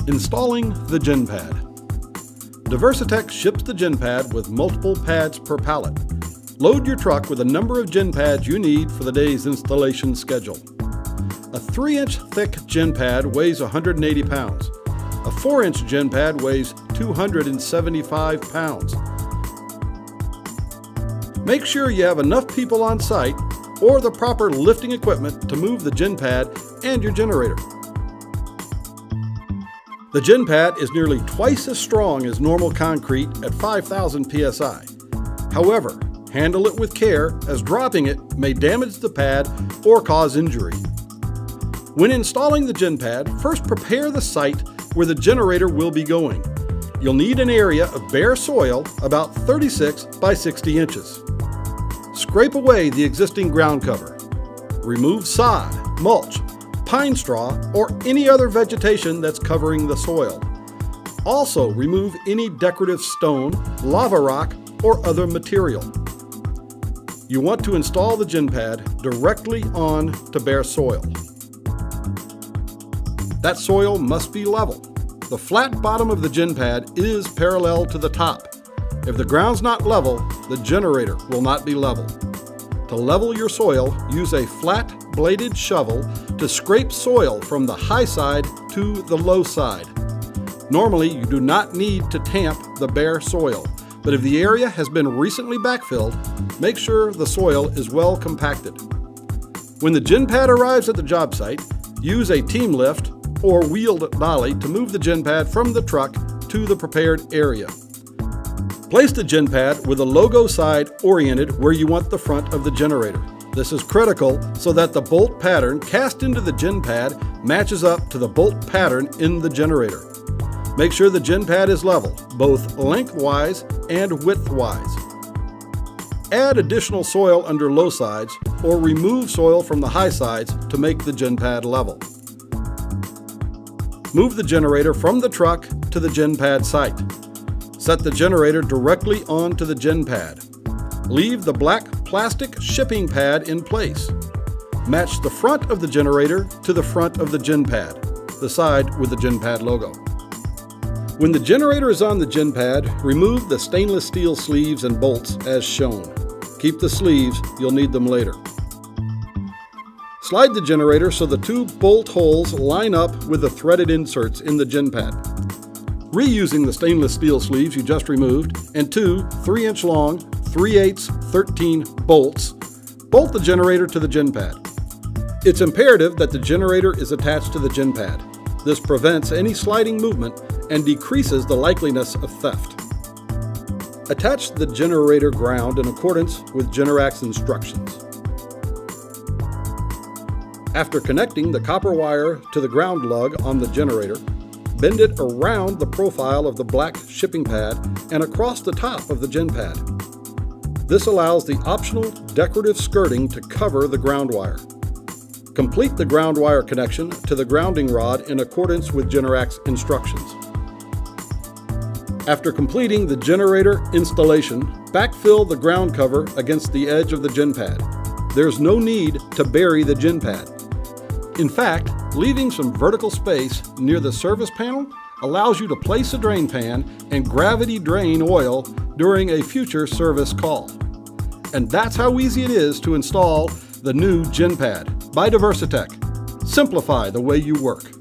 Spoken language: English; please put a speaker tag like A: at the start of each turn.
A: Installing the GenPad. DiversiTech ships the GenPad with multiple pads per pallet. Load your truck with a number of GenPads you need for the day's installation schedule. A 3-inch thick GenPad weighs 180 pounds. A 4-inch GenPad weighs 275 pounds. Make sure you have enough people on site or the proper lifting equipment to move the GenPad and your generator. The GenPad is nearly twice as strong as normal concrete at 5,000 psi. However, handle it with care, as dropping it may damage the pad or cause injury. When installing the GenPad, first prepare the site where the generator will be going. You'll need an area of bare soil about 36 by 60 inches. Scrape away the existing ground cover. Remove sod, mulch, pine straw, or any other vegetation that's covering the soil. Also, remove any decorative stone, lava rock, or other material. You want to install the GenPad directly on to bare soil. That soil must be level. The flat bottom of the GenPad is parallel to the top. If the ground's not level, the generator will not be level. To level your soil, use a flat bladed shovel to scrape soil from the high side to the low side. Normally, you do not need to tamp the bare soil, but if the area has been recently backfilled, make sure the soil is well compacted. When the GenPad arrives at the job site, use a team lift or wheeled dolly to move the GenPad from the truck to the prepared area. Place the GenPad with the logo side oriented where you want the front of the generator. This is critical so that the bolt pattern cast into the GenPad matches up to the bolt pattern in the generator. Make sure the GenPad is level, both lengthwise and widthwise. Add additional soil under low sides or remove soil from the high sides to make the GenPad level. Move the generator from the truck to the GenPad site. Set the generator directly onto the GenPad. Leave the black plastic shipping pad in place. Match the front of the generator to the front of the GenPad, the side with the GenPad logo. When the generator is on the GenPad, remove the stainless steel sleeves and bolts as shown. Keep the sleeves, you'll need them later. Slide the generator so the two bolt holes line up with the threaded inserts in the GenPad. Reusing the stainless steel sleeves you just removed and two 3-inch long 3/8 13 bolts, bolt the generator to the GenPad. It's imperative that the generator is attached to the GenPad. This prevents any sliding movement and decreases the likeliness of theft. Attach the generator ground in accordance with Generac's instructions. After connecting the copper wire to the ground lug on the generator, bend it around the profile of the black shipping pad and across the top of the GenPad. This allows the optional decorative skirting to cover the ground wire. Complete the ground wire connection to the grounding rod in accordance with Generac's instructions. After completing the generator installation, backfill the ground cover against the edge of the GenPad. There's no need to bury the GenPad. In fact, leaving some vertical space near the service panel allows you to place a drain pan and gravity drain oil during a future service call. And that's how easy it is to install the new GenPad by DiversiTech. Simplify the way you work.